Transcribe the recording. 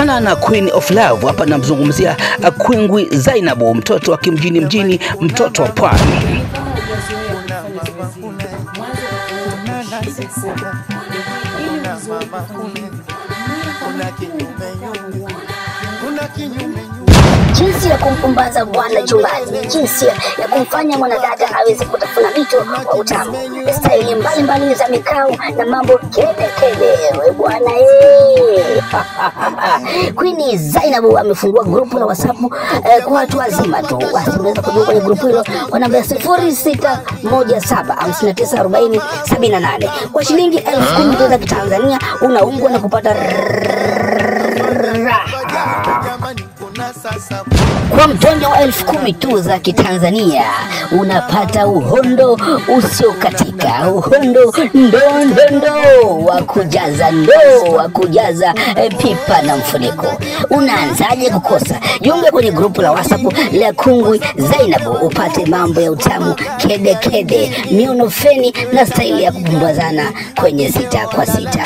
Tunaungana na Queen of Love. Hapa namzungumzia Kwingwi Zainabu, mtoto wa kimjini, mtoto wa pwani. Jinsi ya kumpumbaza bwana chumbani, jinsi ya kumfanya mwanadada aweze kutafuna mito wa utamu, staili mbalimbali za mikao na mambo kede bwana Queen Zainabu amefungua grupu la WhatsApp kwa watu wazima tu. Wasimweza kujua kwenye grupu hilo kwa namba 0617594078 kwa shilingi 10,000 za Kitanzania unaungwa na kupata kwa mtonyo wa 10,000 tu za Kitanzania unapata uhondo usiokatika, uhondo ndondo wa kujaza pipa na mfuniko. Unaanzaje kukosa? Jiunge kwenye grupu la WhatsApp la Kwingwi Zainabu upate mambo ya utamu kede, mionofeni na staili ya kupumbazana kwenye 6 kwa 6.